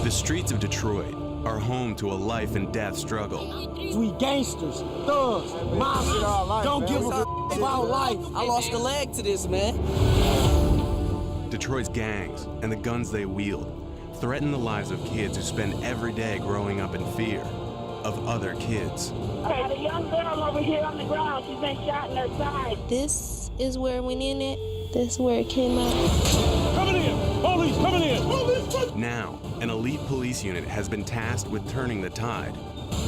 The streets of Detroit are home to a life and death struggle. We gangsters, thugs, mobsters, don't give a f about life. I lost a leg to this, man. Detroit's gangs and the guns they wield threaten the lives of kids who spend every day growing up in fear of other kids. There's a young girl over here on the ground. She's been shot in her side. This is where it went in it. This is where it came out. Coming in! Police, coming in! Police! Now, an elite police unit has been tasked with turning the tide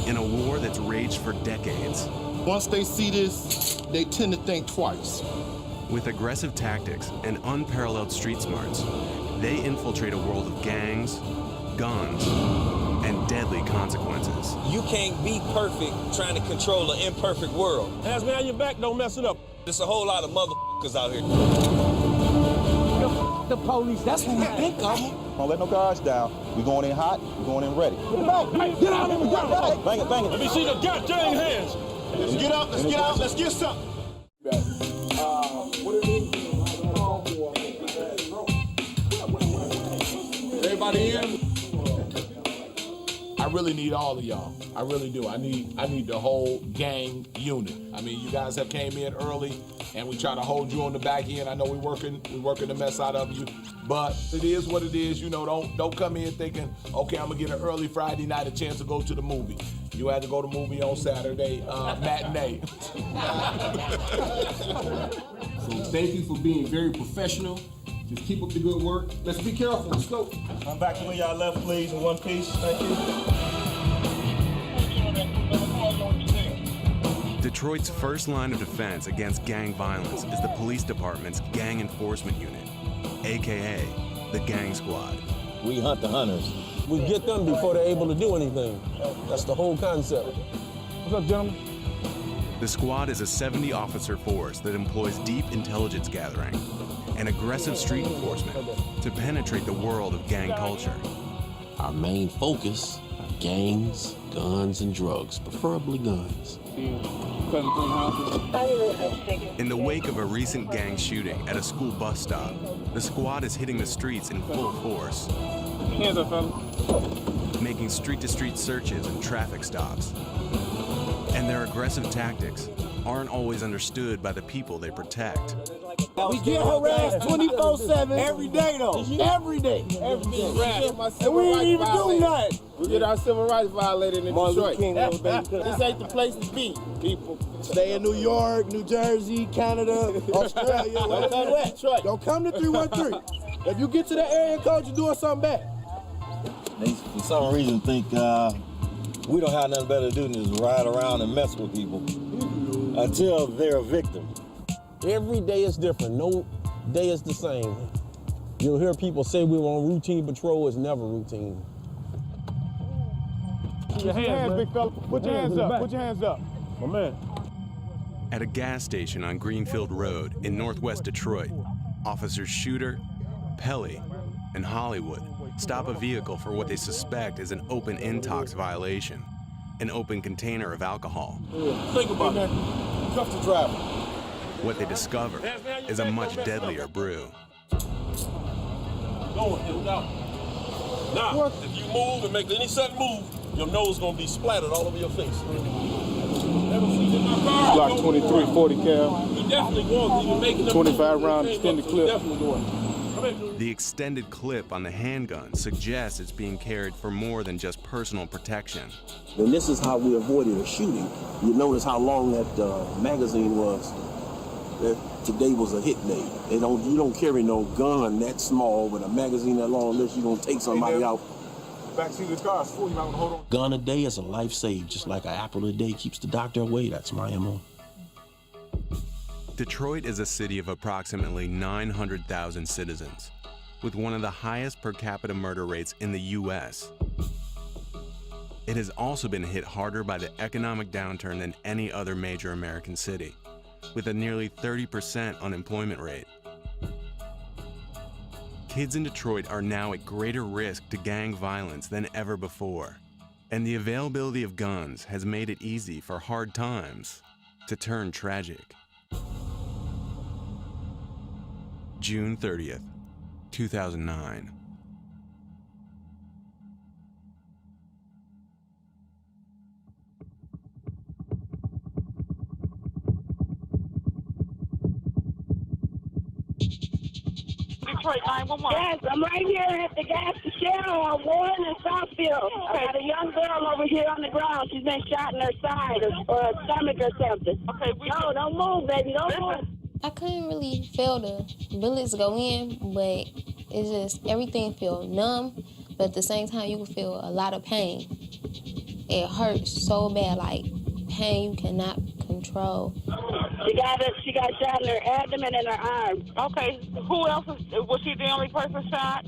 in a war that's raged for decades. Once they see this, they tend to think twice. With aggressive tactics and unparalleled street smarts, they infiltrate a world of gangs, guns, and deadly consequences. You can't be perfect trying to control an imperfect world. Hands behind your back, don't mess it up. There's a whole lot of motherfuckers out here. The police, that's what we think of. Don't let no guards down. We going in hot, we going in ready. Get out of here, Bang it, bang it. Let me see the goddamn hands. Let's get out, let's get out, let's get something. Everybody in? I really need all of y'all. I really do. I need the whole gang unit. I mean, you guys have came in early and we try to hold you on the back end. I know we're working the mess out of you, but it is what it is. You know, don't come in thinking, okay, I'm gonna get an early Friday night a chance to go to the movie. You had to go to the movie on Saturday, matinee. So thank you for being very professional. Just keep up the good work. Let's be careful. Let's go. I'm back to where y'all left, please, in one piece. Thank you. Detroit's first line of defense against gang violence is the police department's Gang Enforcement Unit, AKA the Gang Squad. We hunt the hunters. We get them before they're able to do anything. That's the whole concept. What's up, gentlemen? The squad is a 70-officer force that employs deep intelligence gathering and aggressive street enforcement to penetrate the world of gang culture. Our main focus are gangs, guns, and drugs, preferably guns. In the wake of a recent gang shooting at a school bus stop, the squad is hitting the streets in full force, Hands up, fella. making street-to-street searches and traffic stops. And their aggressive tactics aren't always understood by the people they protect. We get harassed 24/7 every day, though. Every day. And we ain't even do nothing. We get our civil rights violated in Detroit. This ain't the place to be, people. Stay in New York, New Jersey, Canada, Australia. Don't come to 313. If you get to the area code, you're doing something bad. They, for some reason, think we don't have nothing better to do than just ride around and mess with people until they're a victim. Every day is different. No day is the same. You'll hear people say we were on routine patrol. It's never routine. Put your hands, big fella. Put your hands up. Put your hands up. My man. At a gas station on Greenfield Road in northwest Detroit, officers Shooter, Pelly, and Hollywood stop a vehicle for what they suspect is an open intox violation, an open container of alcohol. Think about it. Cuff the driver. What they discover is a much deadlier brew. Going out. Now, if you move and make any sudden move, your nose gonna be splattered all over your face. Glock 23, 40 cal. You definitely going. You making 25 round extended clip. Definitely going. The extended clip on the handgun suggests it's being carried for more than just personal protection. And this is how we avoided a shooting. You notice how long that magazine was. Today was a hit day. You don't carry no gun that small with a magazine that long unless you're gonna take somebody out. Backseat of the car is full. You might want to hold on. Gun a day is a life saved, just like an apple a day keeps the doctor away. That's my MO. Detroit is a city of approximately 900,000 citizens, with one of the highest per capita murder rates in the U.S. It has also been hit harder by the economic downturn than any other major American city, with a nearly 30% unemployment rate. Kids in Detroit are now at greater risk to gang violence than ever before, and the availability of guns has made it easy for hard times to turn tragic. June 30th, 2009. Detroit 911. Yes, I'm right here at the gas station on Warren and Southfield. I got a young girl over here on the ground. She's been shot in her side or her stomach or something. Okay, no, don't move, baby, don't move. I couldn't really feel the bullets go in, but it's just everything feel numb, but at the same time you can feel a lot of pain. It hurts so bad, like pain you cannot control. She got shot in her abdomen and her arm. Okay, who else was she the only person shot?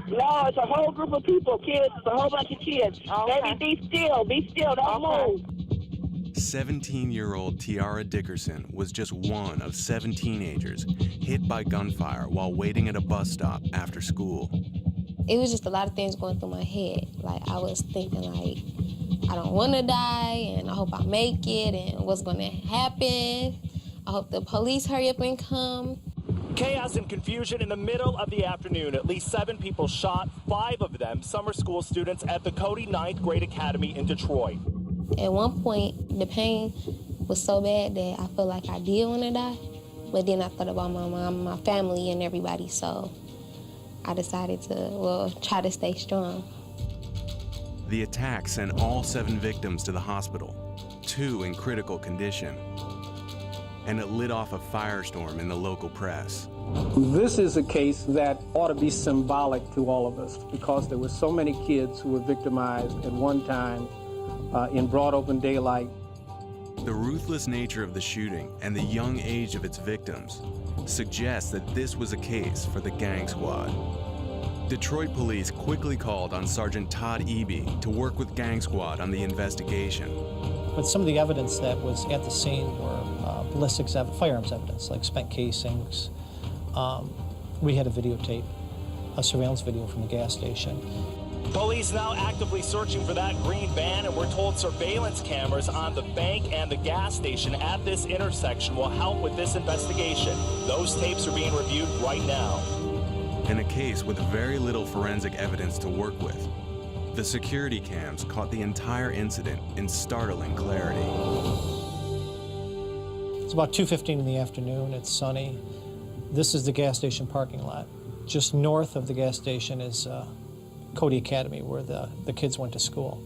No, it's a whole group of people, kids. It's a whole bunch of kids. Okay. Baby, be still, don't move. 17-year-old Tiara Dickerson was just one of 7 teenagers hit by gunfire while waiting at a bus stop after school. It was just a lot of things going through my head. Like, I was thinking, like, I don't want to die, and I hope I make it, and what's going to happen. I hope the police hurry up and come. Chaos and confusion in the middle of the afternoon. At least 7 people shot, 5 of them summer school students at the Cody 9th Grade Academy in Detroit. At one point, the pain was so bad that I felt like I did want to die, but then I thought about my mom, my family, and everybody, so I decided to, try to stay strong. The attack sent all 7 victims to the hospital, 2 in critical condition, and it lit off a firestorm in the local press. This is a case that ought to be symbolic to all of us because there were so many kids who were victimized at one time in broad open daylight. The ruthless nature of the shooting and the young age of its victims suggests that this was a case for the gang squad. Detroit police quickly called on Sergeant Todd Eby to work with Gang Squad on the investigation. But some of the evidence that was at the scene were ballistics, firearms evidence, like spent casings. We had a videotape, a surveillance video from the gas station. Police now actively searching for that green van, and we're told surveillance cameras on the bank and the gas station at this intersection will help with this investigation. Those tapes are being reviewed right now. In a case with very little forensic evidence to work with, the security cams caught the entire incident in startling clarity. It's about 2:15 in the afternoon. It's sunny. This is the gas station parking lot. Just north of the gas station is Cody Academy, where the kids went to school.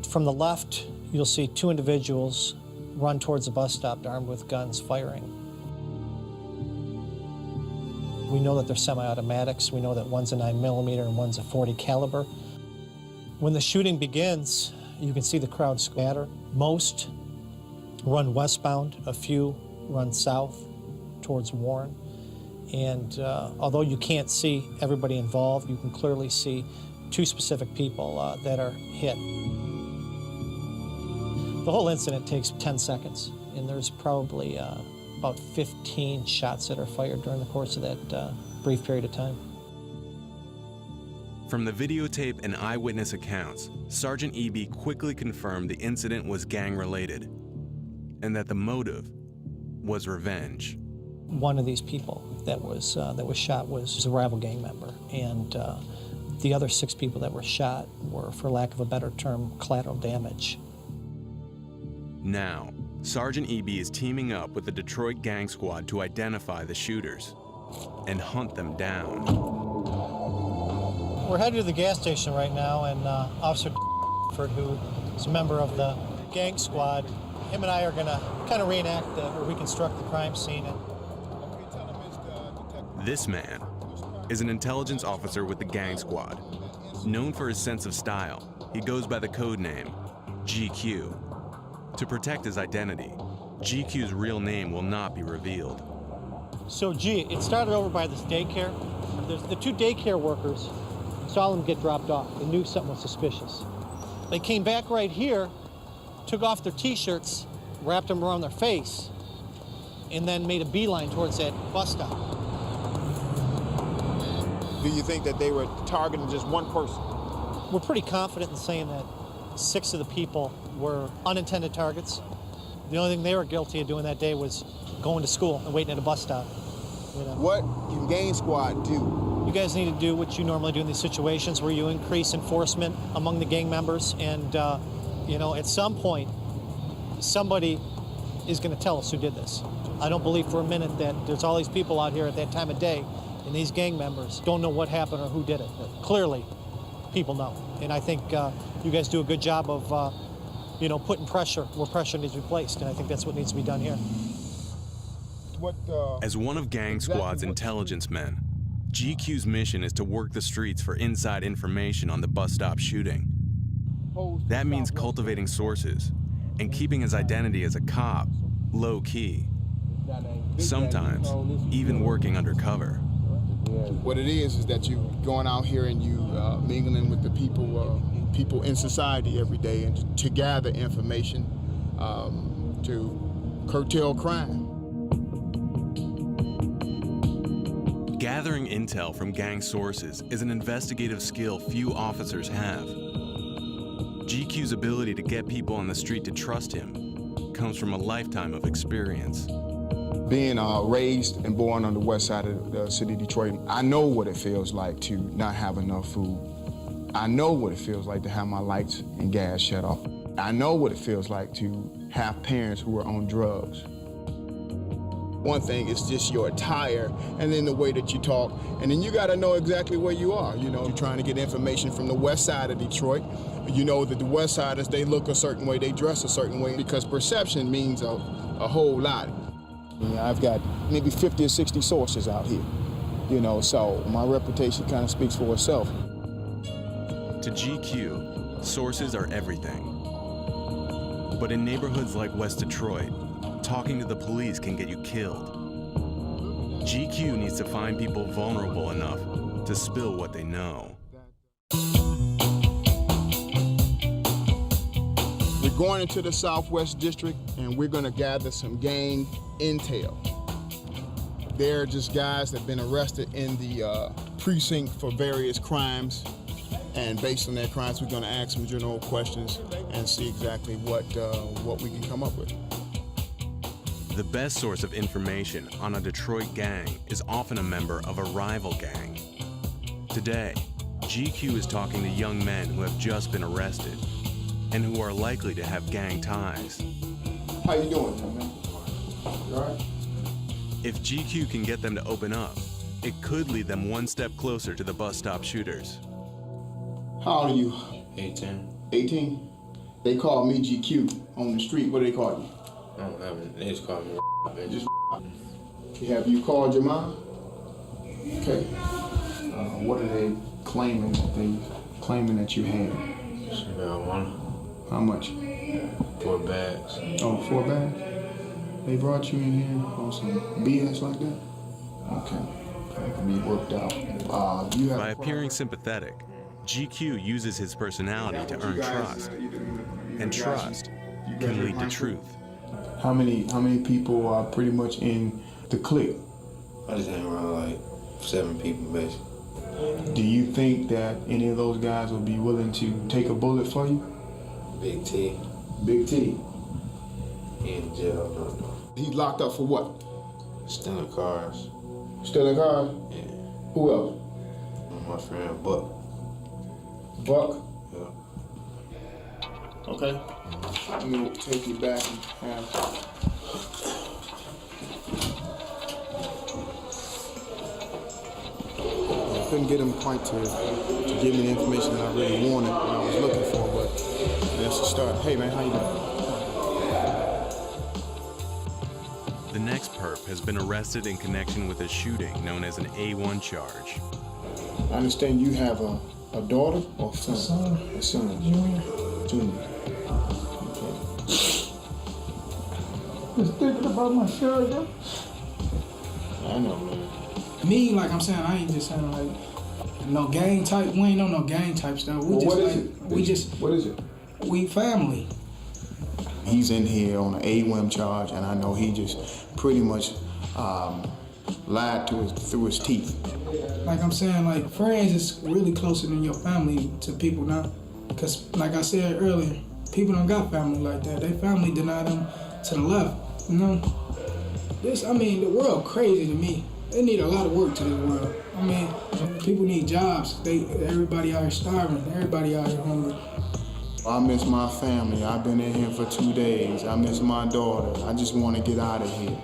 From the left, you'll see 2 individuals run towards the bus stop armed with guns firing. We know that they're semi-automatics. We know that one's a 9mm and one's a .40 caliber. When the shooting begins, you can see the crowd scatter. Most run westbound, a few run south towards Warren. And although you can't see everybody involved, you can clearly see 2 specific people that are hit. The whole incident takes 10 seconds, and there's probably about 15 shots that are fired during the course of that brief period of time. From the videotape and eyewitness accounts, Sergeant Eby quickly confirmed the incident was gang-related and that the motive was revenge. One of these people that was shot was a rival gang member, and the other 6 people that were shot were, for lack of a better term, collateral damage. Now, Sergeant Eby is teaming up with the Detroit Gang Squad to identify the shooters and hunt them down. We're headed to the gas station right now, and Officer who is a member of the gang squad, him and I are going to kind of reenact or reconstruct the crime scene. This man is an intelligence officer with the gang squad. Known for his sense of style, he goes by the code name GQ. To protect his identity, GQ's real name will not be revealed. So G, it started over by this daycare. The 2 daycare workers saw them get dropped off. They knew something was suspicious. They came back right here, took off their t-shirts, wrapped them around their face, and then made a beeline towards that bus stop. Do you think that they were targeting just one person? We're pretty confident in saying that 6 of the people were unintended targets. The only thing they were guilty of doing that day was going to school and waiting at a bus stop. You know? What can Gang Squad do? You guys need to do what you normally do in these situations where you increase enforcement among the gang members, and you know, at some point, somebody is going to tell us who did this. I don't believe for a minute that there's all these people out here at that time of day and these gang members don't know what happened or who did it. Clearly, people know. And I think you guys do a good job of, putting pressure where pressure needs to be placed, and I think that's what needs to be done here. As one of Gang Squad's intelligence men, GQ's mission is to work the streets for inside information on the bus stop shooting. That means cultivating sources and keeping his identity as a cop low-key. Sometimes even working undercover. What it is that you going out here and you mingling with the people in society every day, and to gather information to curtail crime. Gathering intel from gang sources is an investigative skill few officers have. GQ's ability to get people on the street to trust him comes from a lifetime of experience. Being raised and born on the west side of the city of Detroit, I know what it feels like to not have enough food. I know what it feels like to have my lights and gas shut off. I know what it feels like to have parents who are on drugs. One thing is just your attire and then the way that you talk, and then you got to know exactly where you are. You're trying to get information from the west side of Detroit. You know that the west siders, they look a certain way, they dress a certain way, because perception means a whole lot. I've got maybe 50 or 60 sources out here, so my reputation kind of speaks for itself. To GQ, sources are everything. But in neighborhoods like West Detroit, talking to the police can get you killed. GQ needs to find people vulnerable enough to spill what they know. We're going into the Southwest District, and we're going to gather some gang intel. They're just guys that have been arrested in the precinct for various crimes, and based on their crimes, we're going to ask some general questions and see exactly what we can come up with. The best source of information on a Detroit gang is often a member of a rival gang. Today, GQ is talking to young men who have just been arrested and who are likely to have gang ties. How you doing, man? You all right? If GQ can get them to open up, it could lead them one step closer to the bus stop shooters. How old are you? 18. 18? They call me GQ on the street. What do they call you? I don't have it. They just call me Just have you called your mom? Okay. What are they claiming that you had? Marijuana. How much? 4 bags. Oh, 4 bags? They brought you in here on some BS like that? Okay. That can be worked out. By appearing sympathetic, GQ uses his personality to earn trust. And trust can lead to truth. How many people are pretty much in the clique? I just hang around like 7 people, basically. Do you think that any of those guys will be willing to take a bullet for you? Big T. Big T? He in jail, no. He's locked up for what? Stealing cars. Stealing cars? Yeah. Who else? My friend Buck. Buck? Yeah. Okay. I'm gonna take you back and have... I couldn't get him quite to give me the information that I really wanted and I was looking for, but that's the start. Hey man, how you doing? The next perp has been arrested in connection with a shooting known as an A1 charge. I understand you have a daughter or son? A son. Junior. Just thinking about my children. I know, man. Me, like I'm saying, I ain't just saying like no gang type. We ain't on no gang type stuff. We What is it? We family. He's in here on an A1 charge, and I know he just pretty much lied through his teeth. Like I'm saying, like friends is really closer than your family to people now. Cause like I said earlier, people don't got family like that. They family deny them to the left. The world crazy to me. They need a lot of work to this world. People need jobs. Everybody out here starving. Everybody out here hungry. I miss my family. I've been in here for 2 days. I miss my daughter. I just want to get out of here.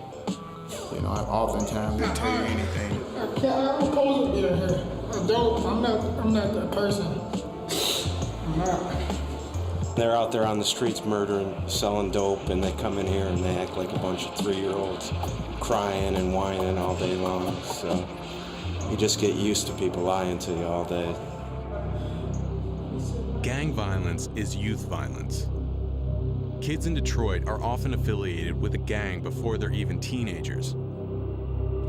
Oftentimes they tell you anything. I'm supposed to be in here. I'm not that person. I'm not. They're out there on the streets murdering, selling dope, and they come in here and they act like a bunch of 3-year-olds crying and whining all day long. So you just get used to people lying to you all day. Gang violence is youth violence. Kids in Detroit are often affiliated with a gang before they're even teenagers.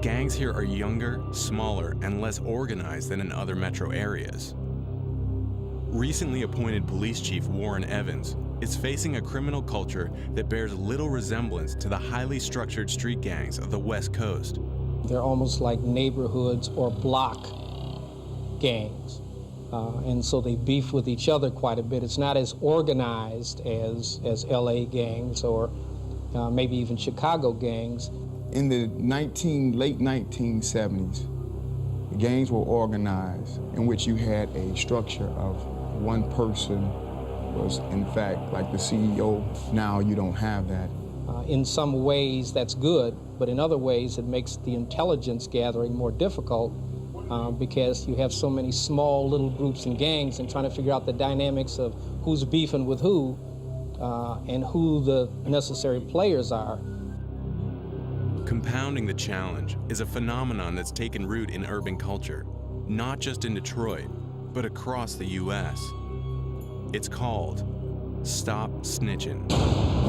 Gangs here are younger, smaller, and less organized than in other metro areas. Recently appointed police chief Warren Evans is facing a criminal culture that bears little resemblance to the highly structured street gangs of the West Coast. They're almost like neighborhoods or block gangs. And so they beef with each other quite a bit. It's not as organized as LA gangs or maybe even Chicago gangs. In the late 1970s, the gangs were organized in which you had a structure of one person was, in fact, like the CEO. Now you don't have that. In some ways, that's good, but in other ways, it makes the intelligence gathering more difficult because you have so many small little groups and gangs and trying to figure out the dynamics of who's beefing with who and who the necessary players are. Compounding the challenge is a phenomenon that's taken root in urban culture, not just in Detroit, but across the U.S. It's called Stop Snitching.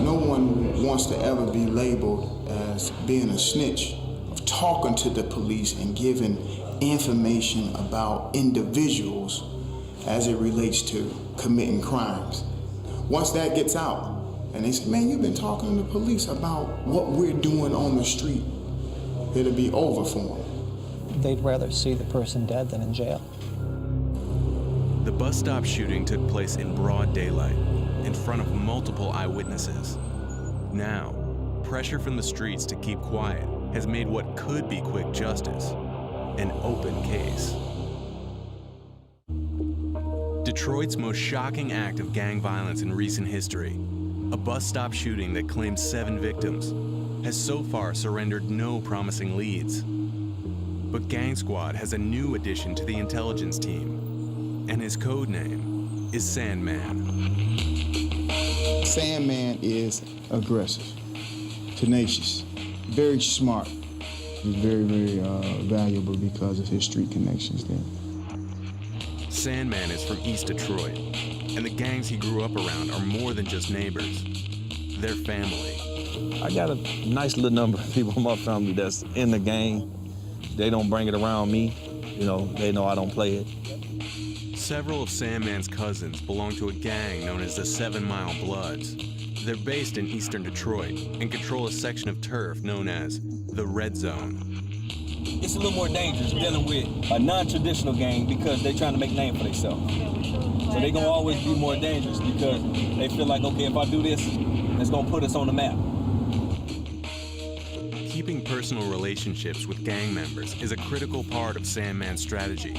No one wants to ever be labeled as being a snitch, of talking to the police and giving information about individuals as it relates to committing crimes. Once that gets out, and they say, man, you've been talking to the police about what we're doing on the street, it'll be over for them. They'd rather see the person dead than in jail. The bus stop shooting took place in broad daylight, in front of multiple eyewitnesses. Now, pressure from the streets to keep quiet has made what could be quick justice an open case. Detroit's most shocking act of gang violence in recent history, a bus stop shooting that claimed 7 victims, has so far surrendered no promising leads. But Gang Squad has a new addition to the intelligence team, and his code name is Sandman. Sandman is aggressive, tenacious, very smart. He's very, very valuable because of his street connections there. Sandman is from East Detroit, and the gangs he grew up around are more than just neighbors. They're family. I got a nice little number of people in my family that's in the gang. They don't bring it around me. You know, they know I don't play it. Several of Sandman's cousins belong to a gang known as the 7 Mile Bloods. They're based in eastern Detroit and control a section of turf known as the Red Zone. It's a little more dangerous dealing with a non-traditional gang because they're trying to make a name for themselves. So they're gonna always be more dangerous because they feel like, okay, if I do this, it's gonna put us on the map. Keeping personal relationships with gang members is a critical part of Sandman's strategy.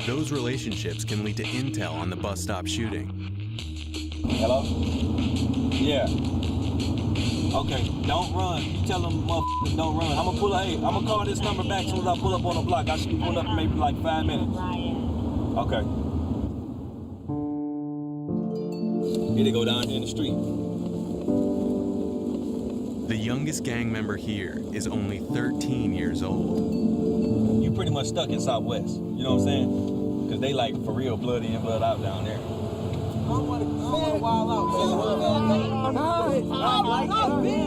Those relationships can lead to intel on the bus stop shooting. Hello? Yeah. Okay, don't run. You tell them motherfuckers don't run. I'm gonna call this number back as soon as I pull up on the block. I should be pulling up in maybe like 5 minutes. Okay. Here they go down here in the street. The youngest gang member here is only 13 years old. You pretty much stuck in Southwest, you know what I'm saying? Because they like for real blood in, blood out down there.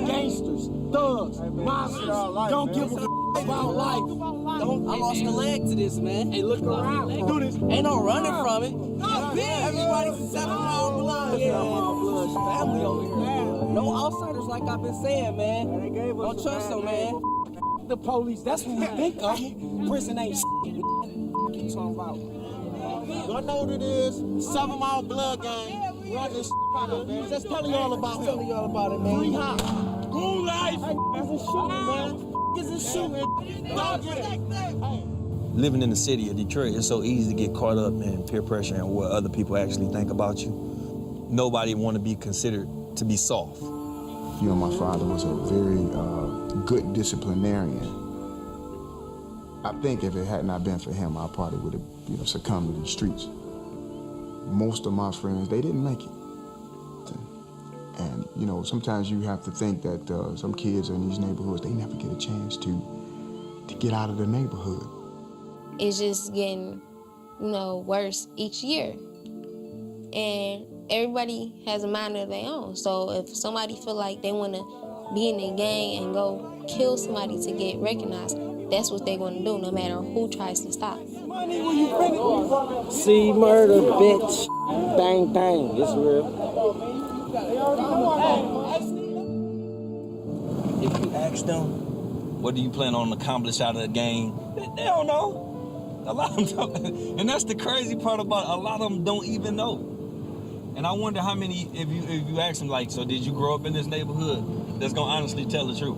Gangsters, thugs, monsters, don't give a about life. I lost a leg to this, man. Hey, look around. Do this. Ain't no running from it. Everybody's 7 Mile Blood. Family over here. No outsiders, like I've been saying, man. Don't trust them, man. The police, that's what we think of. Prison ain't shit. What you talking about? Y'all know what it is? 7 Mile Blood Gang. Run this man. Just tell y'all about it. Tell y'all about it, man. Free hop. Rule life. It's a shooting, man. It's a shooting. Don't get it. Living in the city of Detroit, it's so easy to get caught up in peer pressure and what other people actually think about you. Nobody want to be considered to be soft. You know, my father was a very good disciplinarian. I think if it had not been for him, I probably would have, succumbed to the streets. Most of my friends, they didn't make it. And, sometimes you have to think that some kids in these neighborhoods, they never get a chance to get out of the neighborhood. It's just getting, worse each year. And everybody has a mind of their own. So if somebody feel like they want to be in a gang and go kill somebody to get recognized, that's what they're going to do, no matter who tries to stop. See murder, bitch. Bang, bang. It's real. If you ask them, what do you plan on accomplish out of the game? They don't know. A lot of them don't. And that's the crazy part about it. A lot of them don't even know. And I wonder how many, if you ask them, like, so did you grow up in this neighborhood, that's gonna honestly tell the truth?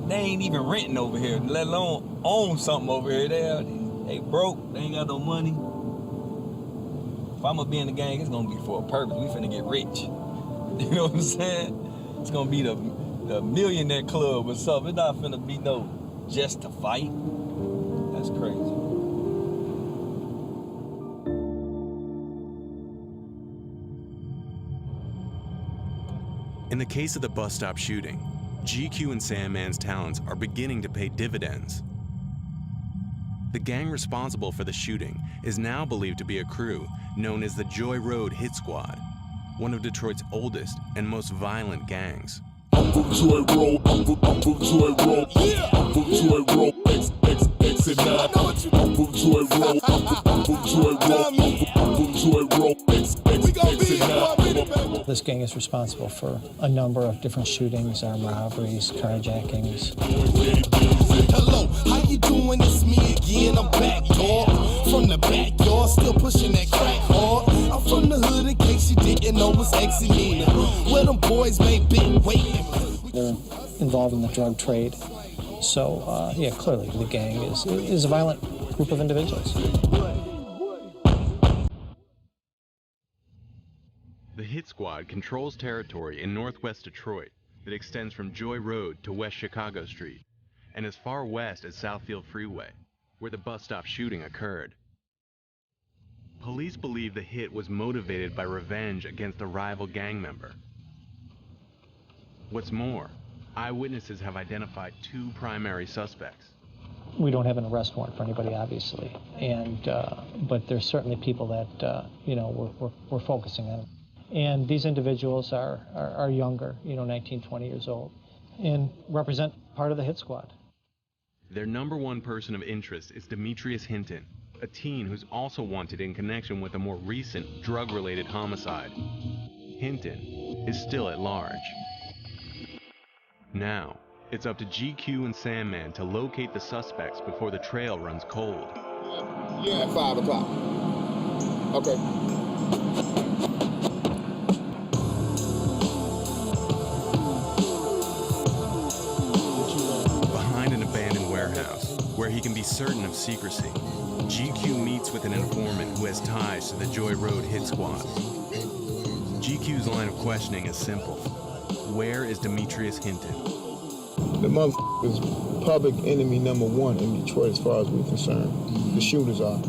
They ain't even renting over here, let alone own something over here. They broke, they ain't got no money. If I'm gonna be in the gang, it's gonna be for a purpose. We finna get rich. You know what I'm saying? It's gonna be the millionaire club or something. It's not finna be no just to fight. That's crazy. In the case of the bus stop shooting, GQ and Sandman's talents are beginning to pay dividends. The gang responsible for the shooting is now believed to be a crew known as the Joy Road Hit Squad, one of Detroit's oldest and most violent gangs. I'm from Joy Road, I'm from Joy Road, I'm from Joy Road, X and 9. I'm from Joy Road, I'm from Joy Road, I'm from Joy Road, X and 9. This gang is responsible for a number of different shootings, armed robberies, carjackings. Hello, how you doing? It's me again. I'm back, dog. From the backyard, still pushing that crack hard. I'm from the hood, in case you didn't know, it's X and Nina. Where them boys made big weight. They're involved in the drug trade. So, clearly the gang is a violent group of individuals. The Hit Squad controls territory in northwest Detroit that extends from Joy Road to West Chicago Street and as far west as Southfield Freeway, where the bus stop shooting occurred. Police believe the hit was motivated by revenge against a rival gang member. What's more, eyewitnesses have identified two primary suspects. We don't have an arrest warrant for anybody, obviously, but there's certainly people that we're focusing on. And these individuals are younger, 19, 20 years old, and represent part of the Hit Squad. Their number one person of interest is Demetrius Hinton, a teen who's also wanted in connection with a more recent drug-related homicide. Hinton is still at large. Now, it's up to GQ and Sandman to locate the suspects before the trail runs cold. Yeah, at 5 o'clock. Okay. Behind an abandoned warehouse, where he can be certain of secrecy, GQ meets with an informant who has ties to the Joy Road Hit Squad. GQ's line of questioning is simple. Where is Demetrius Hinton? The motherfucker is public enemy number one in Detroit as far as we're concerned. The shooters are.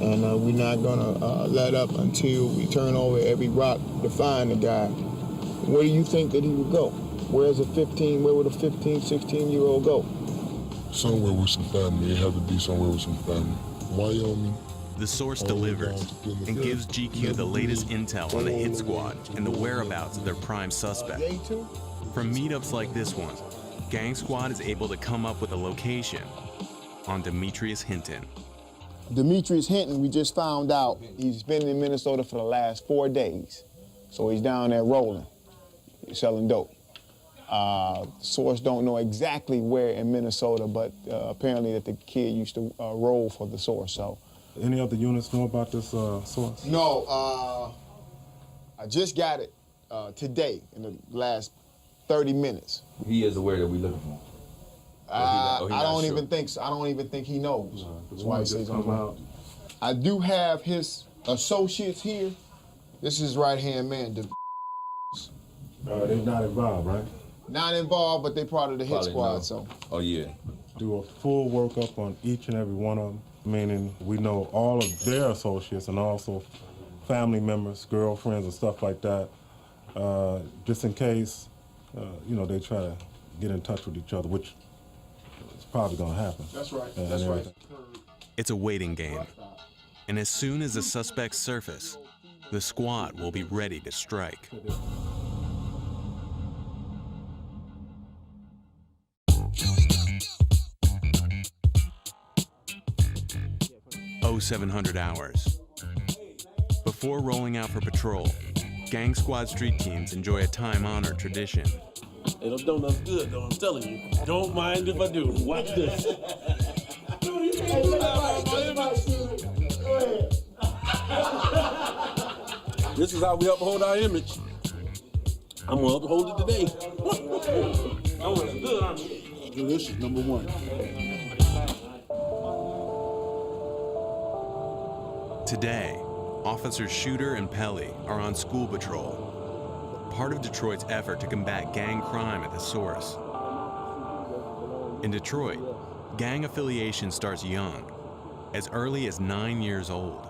And we're not gonna let up until we turn over every rock to find the guy. Where do you think that he would go? Where would a 15, 16-year-old go? Somewhere with some family. It had to be somewhere with some family. Wyoming. The source delivers and gives GQ the latest intel on the Hit Squad and the whereabouts of their prime suspect. From meetups like this one, Gang Squad is able to come up with a location on Demetrius Hinton. Demetrius Hinton, we just found out he's been in Minnesota for the last 4 days. So he's down there rolling, selling dope. Source don't know exactly where in Minnesota, but apparently that the kid used to roll for the source. So, any other units know about this source? No, I just got it today in the last 30 minutes. He is aware that we're looking for him. I don't even think so. I don't even think he knows. That's why he says out. I do have his associates here. This is right-hand man. They're not involved, right? Not involved, but they're part of the Hit Squad, so. Oh, yeah. do a full workup on each and every one of them, meaning we know all of their associates and also family members, girlfriends, and stuff like that, just in case, they try to get in touch with each other, which is probably going to happen. That's right. That's right. It's a waiting game. And as soon as the suspects surface, the squad will be ready to strike. 0700 hours. Before rolling out for patrol, Gang Squad street teams enjoy a time-honored tradition. Hey, those donuts good, though, I'm telling you. Don't mind if I do. Watch this. This is how we uphold our image. I'm gonna uphold it today. This is number one. Today, Officers Shooter and Pelly are on school patrol, part of Detroit's effort to combat gang crime at the source. In Detroit, gang affiliation starts young, as early as 9 years old.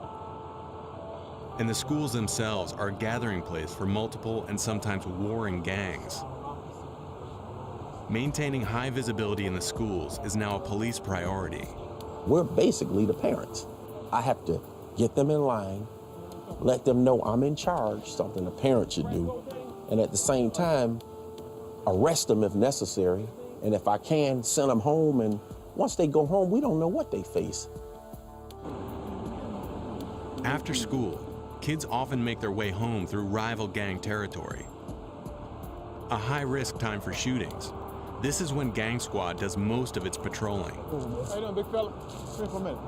And the schools themselves are a gathering place for multiple and sometimes warring gangs. Maintaining high visibility in the schools is now a police priority. We're basically the parents. I have to get them in line, let them know I'm in charge, something a parent should do, and at the same time, arrest them if necessary, and if I can, send them home, and once they go home, we don't know what they face. After school, kids often make their way home through rival gang territory. A high-risk time for shootings. This is when Gang Squad does most of its patrolling. How you doing, big fella? Come here for a minute.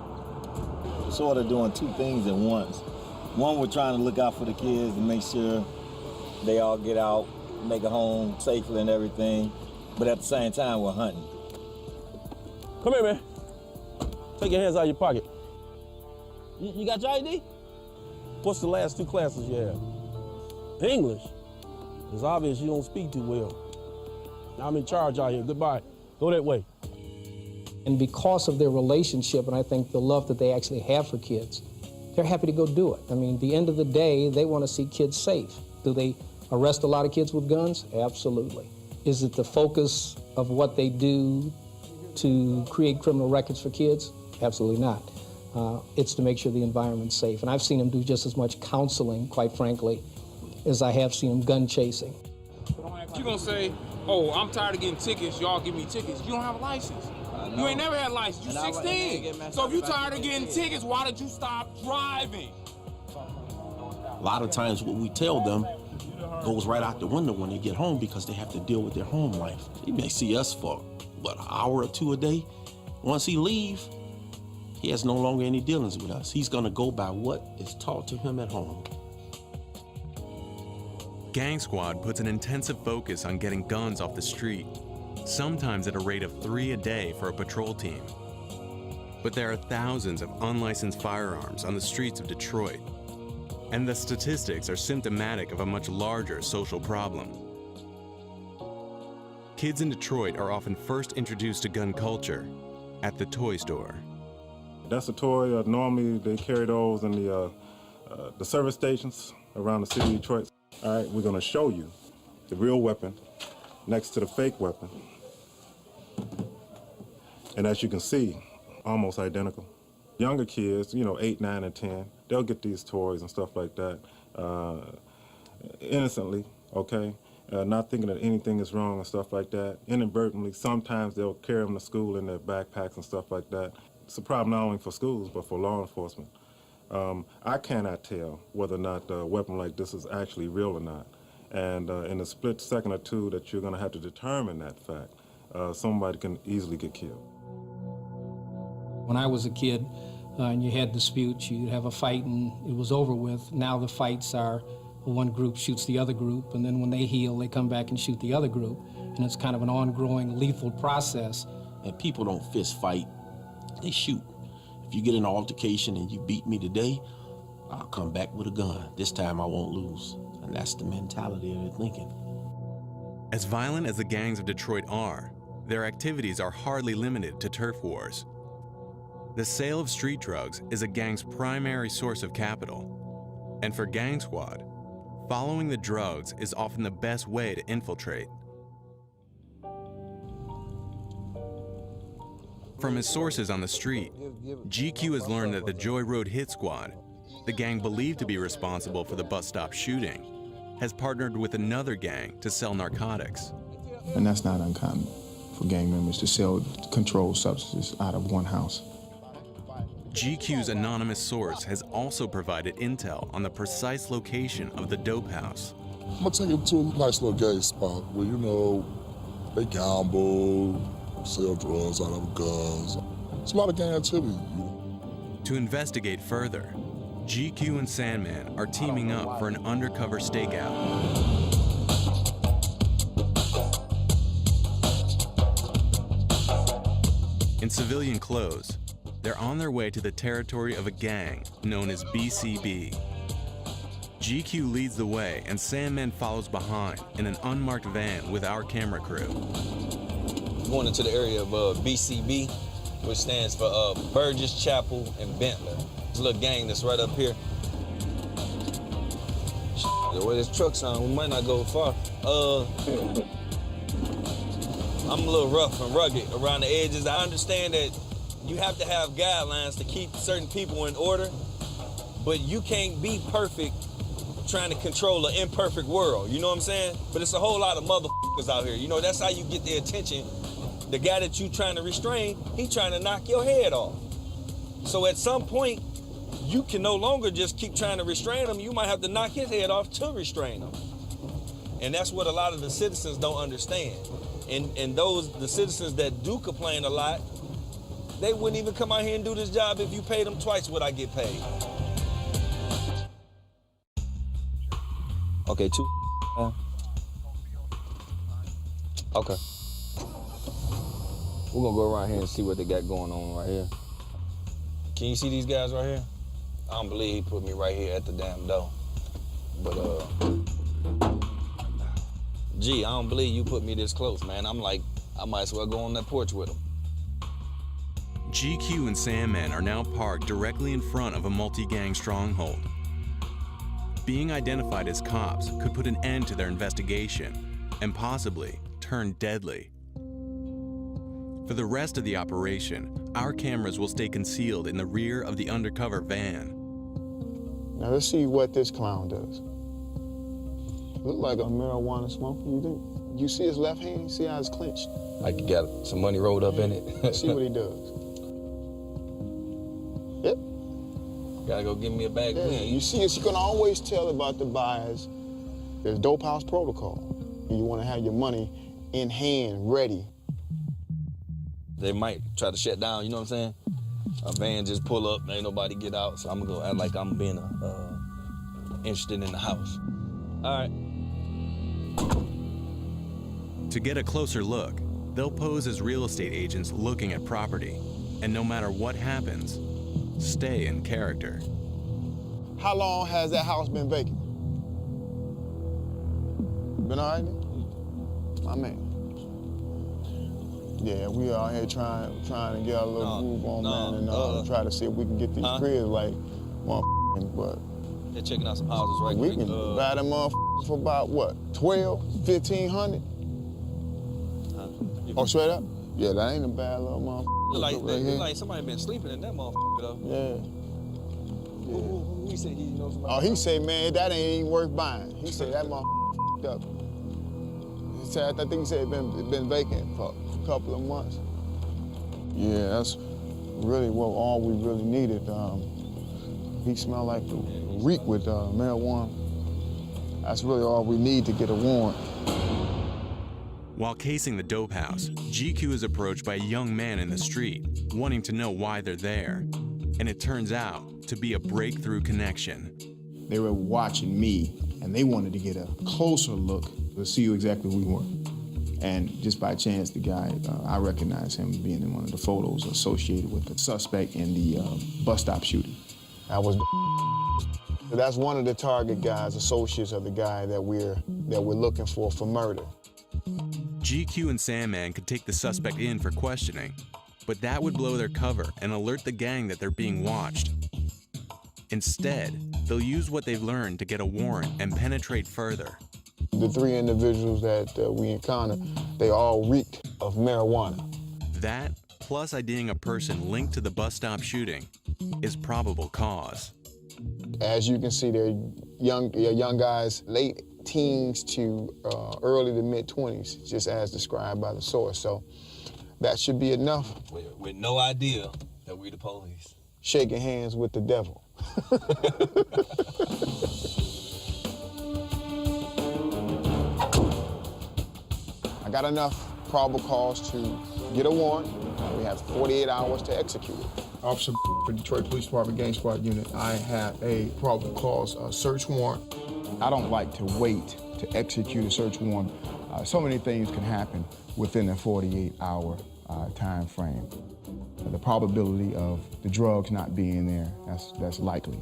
Sort of doing two things at once. One, we're trying to look out for the kids and make sure they all get out, make it home safely and everything. But at the same time, we're hunting. Come here, man. Take your hands out of your pocket. You got your ID? What's the last 2 classes you have? English. It's obvious you don't speak too well. I'm in charge out here. Goodbye. Go that way. And because of their relationship, and I think the love that they actually have for kids, they're happy to go do it. I mean, at the end of the day, they want to see kids safe. Do they arrest a lot of kids with guns? Absolutely. Is it the focus of what they do to create criminal records for kids? Absolutely not. It's to make sure the environment's safe. And I've seen them do just as much counseling, quite frankly, as I have seen them gun chasing. You're gonna say, oh, I'm tired of getting tickets, y'all give me tickets. You don't have a license. You ain't never had a license, you 16. So if you tired of getting tickets, why did you stop driving? A lot of times what we tell them goes right out the window when they get home because they have to deal with their home life. He may see us for, what, an hour or 2 a day? Once he leaves, he has no longer any dealings with us. He's gonna go by what is taught to him at home. Gang Squad puts an intensive focus on getting guns off the street, sometimes at a rate of 3 a day for a patrol team. But there are thousands of unlicensed firearms on the streets of Detroit, and the statistics are symptomatic of a much larger social problem. Kids in Detroit are often first introduced to gun culture at the toy store. That's a toy. Normally they carry those in the service stations around the city of Detroit. All right, we're gonna show you the real weapon next to the fake weapon. And as you can see, almost identical. Younger kids, 8, 9, and 10, they'll get these toys and stuff like that innocently, okay? Not thinking that anything is wrong and stuff like that. Inadvertently, sometimes they'll carry them to school in their backpacks and stuff like that. It's a problem not only for schools, but for law enforcement. I cannot tell whether or not a weapon like this is actually real or not. And in a split second or two that you're gonna have to determine that fact, somebody can easily get killed. When I was a kid and you had disputes, you'd have a fight and it was over with. Now the fights are one group shoots the other group, and then when they heal, they come back and shoot the other group. And it's kind of an ongoing lethal process. And people don't fist fight, they shoot. If you get in an altercation and you beat me today, I'll come back with a gun. This time I won't lose. And that's the mentality of their thinking. As violent as the gangs of Detroit are, their activities are hardly limited to turf wars. The sale of street drugs is a gang's primary source of capital. And for Gang Squad, following the drugs is often the best way to infiltrate. From his sources on the street, GQ has learned that the Joy Road Hit Squad, the gang believed to be responsible for the bus stop shooting, has partnered with another gang to sell narcotics. And that's not uncommon for gang members to sell controlled substances out of one house. GQ's anonymous source has also provided intel on the precise location of the dope house. I'm gonna take him to a nice little gay spot where, you know, they gamble, sell drugs out of guns. It's a lot of gang activity. To investigate further, GQ and Sandman are teaming up for an undercover stakeout. In civilian clothes, they're on their way to the territory of a gang known as BCB. GQ leads the way and Sandman follows behind in an unmarked van with our camera crew. Going into the area of BCB, which stands for Burgess, Chapel, and Bentley. This little gang that's right up here. The way this truck's on, we might not go far. I'm a little rough and rugged around the edges. I understand that you have to have guidelines to keep certain people in order, but you can't be perfect trying to control an imperfect world, you know what I'm saying? But it's a whole lot of motherfuckers out here, you know, that's how you get their attention. The guy that you trying to restrain, he trying to knock your head off. So at some point, you can no longer just keep trying to restrain him, you might have to knock his head off to restrain him. And that's what a lot of the citizens don't understand. And the citizens that do complain a lot, they wouldn't even come out here and do this job if you paid them twice what I get paid. Okay, two. Okay. We're gonna go around here and see what they got going on right here. Can you see these guys right here? I don't believe he put me right here at the damn door. But gee, I don't believe you put me this close, man. I'm like, I might as well go on that porch with him. GQ and Sandman are now parked directly in front of a multi-gang stronghold. Being identified as cops could put an end to their investigation and possibly turn deadly. For the rest of the operation, our cameras will stay concealed in the rear of the undercover van. Now let's see what this clown does. Look like a marijuana smoker, you think? You see his left hand? See how it's clenched? Like he got some money rolled up in it. See what he does. Yep. Gotta go give me a bag of weed. You see, you can always tell about the buyers. There's dope house protocol. And you want to have your money in hand, ready. They might try to shut down, you know what I'm saying? A van just pull up, ain't nobody get out, so I'm gonna go act like I'm being interested in the house. All right. To get a closer look, they'll pose as real estate agents looking at property, and no matter what happens, stay in character. How long has that house been vacant? Been all right then? My man. Yeah, we out here trying to get a little groove on, man, and try to see if we can get these cribs like motherfucking, but they're checking out some houses right we quick. can buy them motherfuckers for about what, 12, 1,500? Oh, straight up? Yeah, that ain't a bad little motherfucker. Look like somebody been sleeping in that motherfucker though. Yeah. Who he said he knows somebody? Oh, he said, man, that ain't even worth buying. He said that motherfucker up. He said, I think he said it been vacant for a couple of months. Yeah, that's really all we really needed. He smelled like the reek with marijuana. That's really all we need to get a warrant. While casing the dope house, GQ is approached by a young man in the street, wanting to know why they're there. And it turns out to be a breakthrough connection. They were watching me, and they wanted to get a closer look to see who exactly we were. And just by chance, the guy, I recognized him being in one of the photos associated with the suspect in the bus stop shooting. That's one of the target guys, associates of the guy that we're looking for murder. GQ and Sandman could take the suspect in for questioning, but that would blow their cover and alert the gang that they're being watched. Instead, they'll use what they've learned to get a warrant and penetrate further. The 3 individuals that we encountered, they all reeked of marijuana. That, plus IDing a person linked to the bus stop shooting, is probable cause. As you can see, they're young guys, late teens to early to mid-20s, just as described by the source. So that should be enough. With no idea that we're the police. Shaking hands with the devil. I got enough probable cause to get a warrant. We have 48 hours to execute it. Officer for Detroit Police Department Gang Squad Unit, I have a probable cause search warrant. I don't like to wait to execute a search warrant. So many things can happen within a 48-hour time frame. The probability of the drugs not being there, that's likely.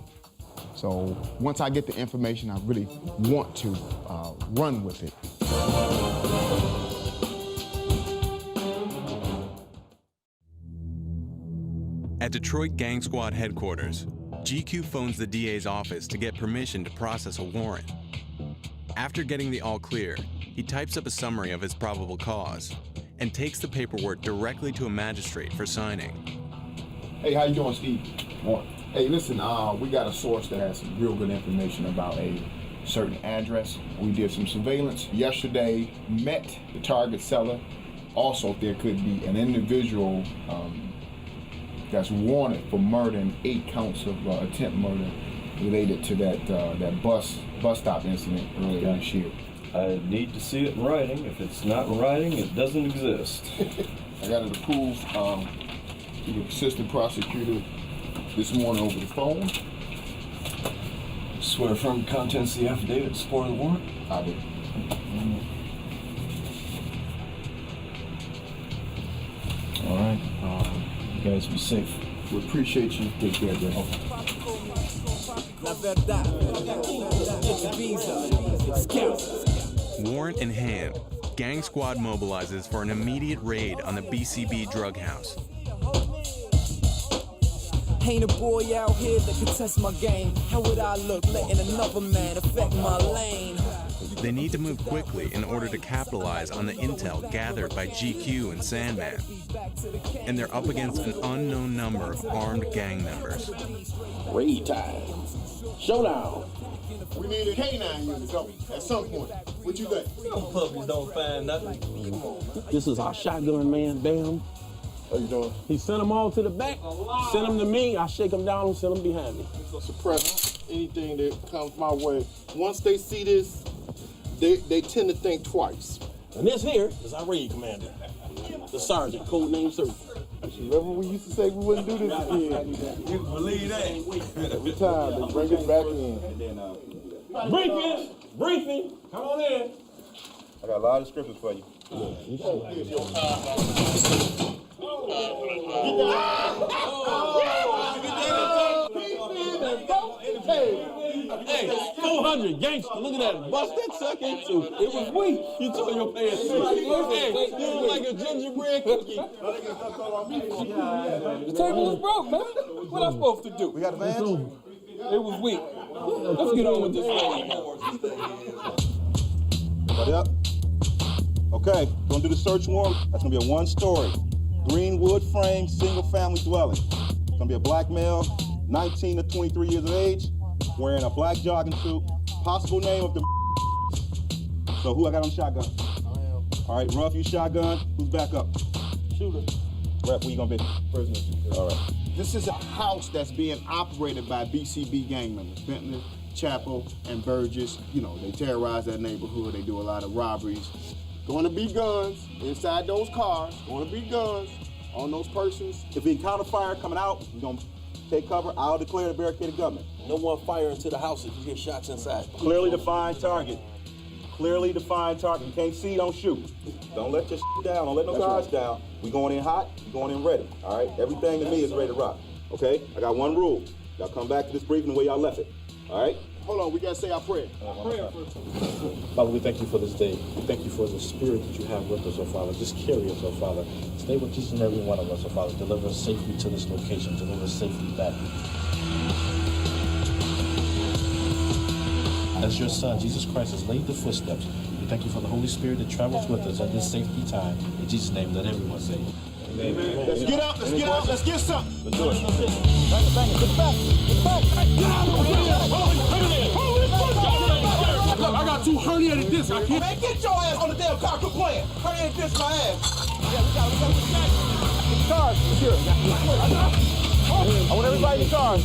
So once I get the information, I really want to run with it. At Detroit Gang Squad headquarters, GQ phones the DA's office to get permission to process a warrant. After getting the all clear, he types up a summary of his probable cause and takes the paperwork directly to a magistrate for signing. Hey, how you doing, Steve? Morning. Hey, listen, we got a source that has some real good information about a certain address. We did some surveillance yesterday, met the target seller. Also, there could be an individual that's wanted for murder and 8 counts of attempt murder related to that bus stop incident earlier this year. I need to see it in writing. If it's not in writing, it doesn't exist. I got it approved to the assistant prosecutor this morning over the phone. Swear affirm the contents of the affidavit in support of the warrant? I do. All right. You guys be safe. We appreciate you. Take care, bro. Warrant in hand, Gang Squad mobilizes for an immediate raid on the BCB drug house. Ain't a boy out here that can test my game. How would I look letting another man affect my lane? They need to move quickly in order to capitalize on the intel gathered by GQ and Sandman. And they're up against an unknown number of armed gang members. Raid time. Showdown. We need a canine unit, though, at some point. What you think? Them puppies don't find nothing. This is our shotgun man, Bam. How you doing? He sent them all to the back, send them to me, I shake them down and send them behind me. Suppress anything that comes my way. Once they see this, they tend to think twice. And this here is our raid commander, the sergeant, codename Sir. Remember we used to say we wouldn't do this again? You can believe that. Every time they bring it back in. Briefing, come on in. I got a lot of scriptures for you. Hey, 400 gangster, look at that. Bust that sucker into. It was weak. You tore your pants. Hey, you look like a gingerbread cookie. The table was broke, man. What am I supposed to do? We got the vans? It was weak. Let's get on with this. Everybody up? Okay, gonna do the search warrant. That's gonna be a 1-story, green wood frame, single family dwelling. It's gonna be a black male, 19 to 23 years of age, wearing a black jogging suit. Possible name of the. So who I got on shotgun? All right, Ruff, you shotgun. Who's back up? Shooter. Rep, where you gonna be? Prisoner. All right. This is a house that's being operated by BCB gang members, Bentley, Chapel, and Burgess. You know, they terrorize that neighborhood. They do a lot of robberies. Going to be guns inside those cars. Going to be guns on those persons. If we encounter fire coming out, we're gonna take cover. I'll declare the barricaded government. No one fire into the house if you hear shots inside. Clearly defined target. Clearly defined target. You can't see, don't shoot. Don't let your down. Don't let no guards down. We going in hot. We going in ready. All right. Everything to me is ready to rock. Okay. I got one rule. Y'all come back to this briefing the way y'all left it. All right. Hold on, we gotta say our prayer. Father, we thank you for this day. We thank you for the spirit that you have with us, oh Father. Just carry us, oh Father. Stay with each and every one of us, oh Father. Deliver us safely to this location. Deliver us safely back. As your Son, Jesus Christ, has laid the footsteps, we thank you for the Holy Spirit that travels with us at this safety time. In Jesus' name, let everyone say amen. Let's get out, let's get out, let's get something. Let's do it. Bang it, bang it, get back, get back. Look, I got 2 herniated discs. I can't. Man, get your ass on the damn car, quit playing. Herniated disc my ass. Yeah, we got the cars, here. I want everybody in the cars.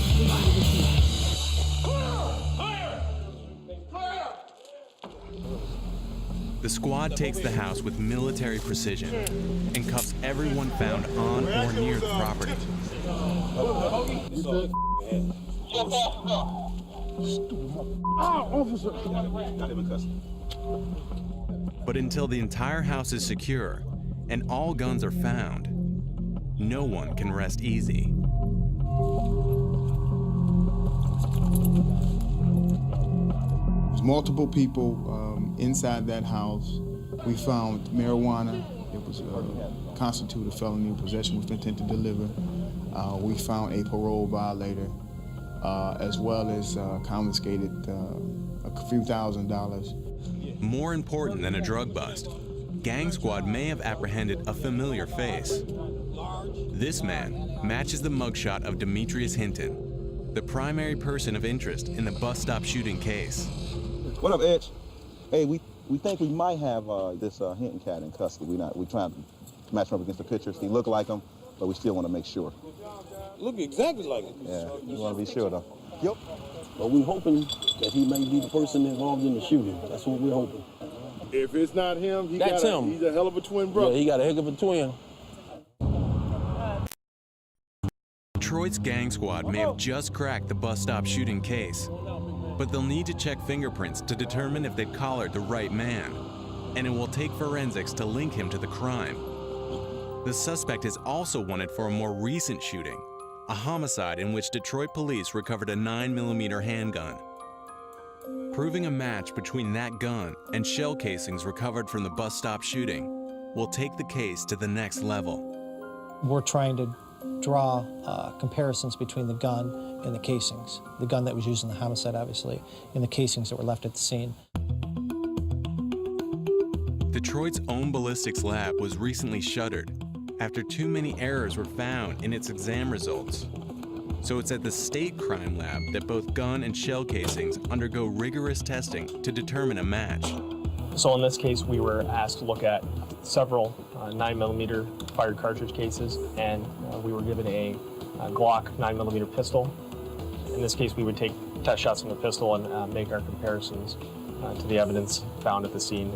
The squad takes the house with military precision and cuffs everyone found on or near the property. But until the entire house is secure and all guns are found, no one can rest easy. There's multiple people inside that house. We found marijuana. It was constituted a felony in possession with intent to deliver. We found a parole violator, as well as confiscated a few $1,000s. More important than a drug bust, Gang Squad may have apprehended a familiar face. This man matches the mugshot of Demetrius Hinton, the primary person of interest in the bus stop shooting case. What up, Edge? Hey, we think we might have this Hinton cat in custody. We trying to match him up against the pictures. He look like him, but we still want to make sure. Look exactly like him. Yeah, we want to be sure though. Yep. But we're hoping that he may be the person involved in the shooting. That's what we're hoping. If it's not him, he's a hell of a twin brother. Yeah, he got a heck of a twin. Detroit's Gang Squad may have just cracked the bus stop shooting case, but they'll need to check fingerprints to determine if they've collared the right man, and it will take forensics to link him to the crime. The suspect is also wanted for a more recent shooting, a homicide in which Detroit police recovered a 9mm handgun. Proving a match between that gun and shell casings recovered from the bus stop shooting will take the case to the next level. We're trying to draw comparisons between the gun and the casings. The gun that was used in the homicide, obviously, and the casings that were left at the scene. Detroit's own ballistics lab was recently shuttered after too many errors were found in its exam results. So it's at the state crime lab that both gun and shell casings undergo rigorous testing to determine a match. So in this case, we were asked to look at several 9mm fired cartridge cases, and we were given a Glock 9mm pistol. In this case, we would take test shots from the pistol and make our comparisons to the evidence found at the scene.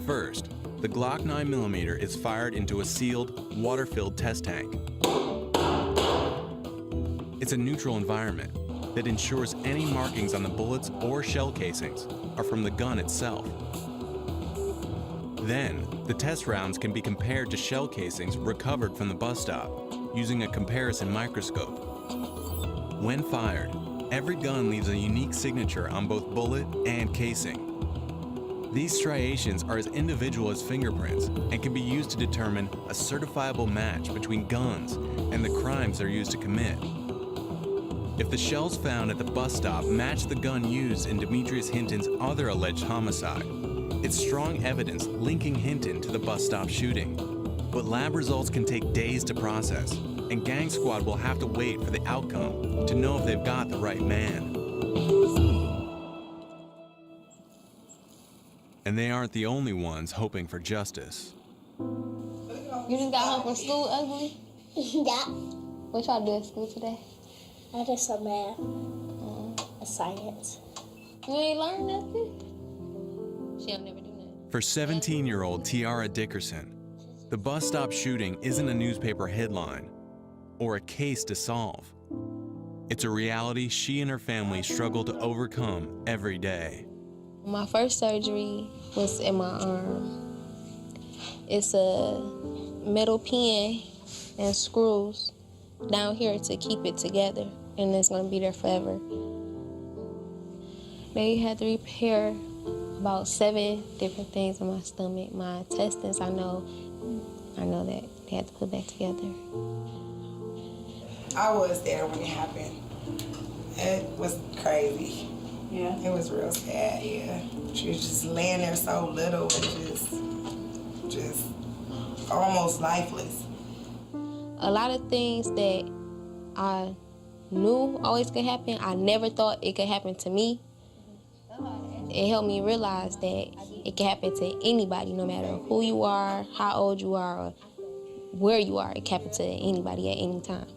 First, the Glock 9mm is fired into a sealed, water-filled test tank. It's a neutral environment that ensures any markings on the bullets or shell casings are from the gun itself. Then, the test rounds can be compared to shell casings recovered from the bus stop using a comparison microscope. When fired, every gun leaves a unique signature on both bullet and casing. These striations are as individual as fingerprints and can be used to determine a certifiable match between guns and the crimes they're used to commit. If the shells found at the bus stop match the gun used in Demetrius Hinton's other alleged homicide, it's strong evidence linking Hinton to the bus stop shooting. But lab results can take days to process, and Gang Squad will have to wait for the outcome to know if they've got the right man. And they aren't the only ones hoping for justice. You just got home from school, ugly? Yeah. What y'all do at school today? I did some math and science. You ain't learned nothing? She'll never do nothing. For 17-year-old Tiara Dickerson, the bus stop shooting isn't a newspaper headline or a case to solve. It's a reality she and her family struggle to overcome every day. My first surgery was in my arm. It's a metal pin and screws down here to keep it together, and it's gonna be there forever. They had to repair about 7 different things in my stomach. My intestines, I know that they had to put back together. I was there when it happened. It was crazy. Yeah. It was real sad, yeah. She was just laying there so little and just almost lifeless. A lot of things that I knew always could happen, I never thought it could happen to me. It helped me realize that it can happen to anybody, no matter who you are, how old you are, or where you are. It can happen to anybody at any time.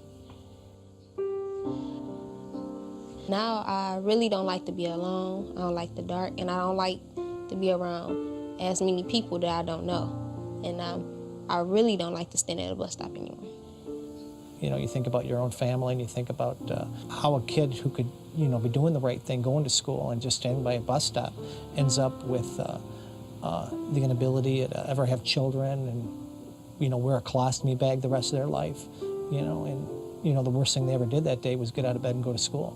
Now I really don't like to be alone. I don't like the dark, and I don't like to be around as many people that I don't know. And I really don't like to stand at a bus stop anymore. You know, you think about your own family, and you think about how a kid who could, you know, be doing the right thing, going to school, and just standing by a bus stop ends up with the inability to ever have children and, you know, wear a colostomy bag the rest of their life, you know, and, you know, the worst thing they ever did that day was get out of bed and go to school.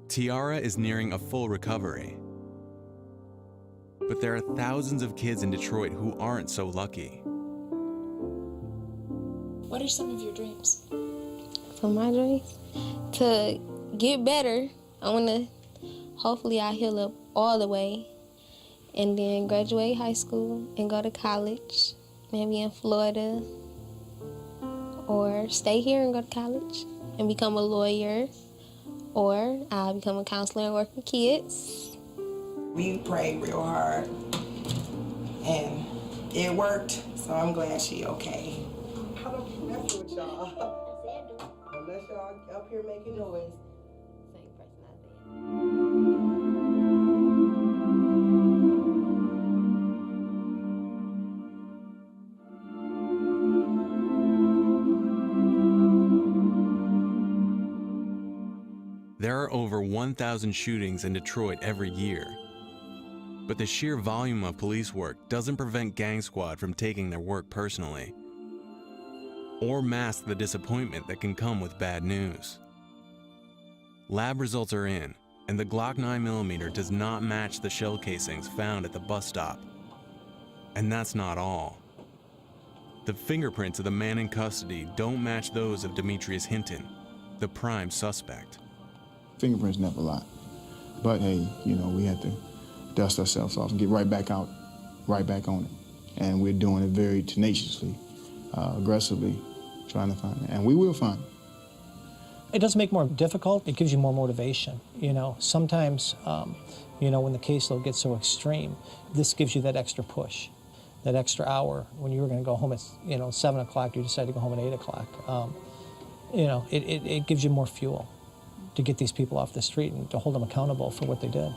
Tiara is nearing a full recovery. But there are thousands of kids in Detroit who aren't so lucky. What are some of your dreams? So my dreams? To get better. I want to, hopefully I heal up all the way and then graduate high school and go to college, maybe in Florida, or stay here and go to college and become a lawyer, or I'll become a counselor and work with kids. We prayed real hard and it worked, so I'm glad she okay. I don't be messing with y'all. Unless y'all up here making noise. There are over 1,000 shootings in Detroit every year. But the sheer volume of police work doesn't prevent Gang Squad from taking their work personally, or mask the disappointment that can come with bad news. Lab results are in, and the Glock 9mm does not match the shell casings found at the bus stop. And that's not all. The fingerprints of the man in custody don't match those of Demetrius Hinton, the prime suspect. Fingerprints never lie. But hey, you know, we had to dust ourselves off and get right back out, right back on it. And we're doing it very tenaciously, aggressively, trying to find it. And we will find it. It doesn't make it more difficult, it gives you more motivation. You know, sometimes, you know, when the caseload gets so extreme, this gives you that extra push, that extra hour. When you were gonna go home at, you know, 7 o'clock, you decided to go home at 8 o'clock. You know, it gives you more fuel to get these people off the street and to hold them accountable for what they did.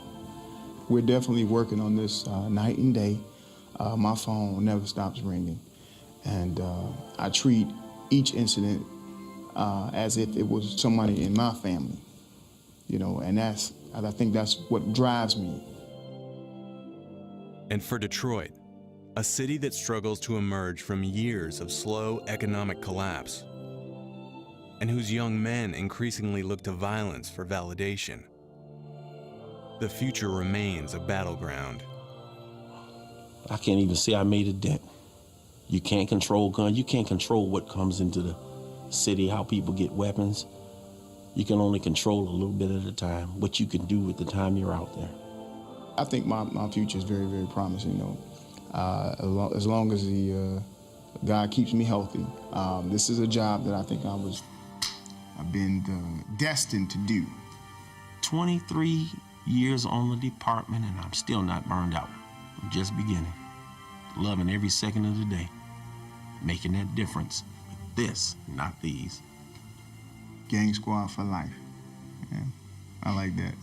We're definitely working on this night and day. My phone never stops ringing. And I treat each incident as if it was somebody in my family, you know, and I think that's what drives me. And for Detroit, a city that struggles to emerge from years of slow economic collapse, and whose young men increasingly look to violence for validation, the future remains a battleground. I can't even say I made a dent. You can't control guns. You can't control what comes into the city, how people get weapons. You can only control a little bit at a time, what you can do with the time you're out there. I think my future is very, very promising, you know. As long as God keeps me healthy. This is a job that I think I've been destined to do. 23 years on the department and I'm still not burned out. I'm just beginning. Loving every second of the day. Making that difference with this, not these. Gang Squad for life. Yeah, I like that.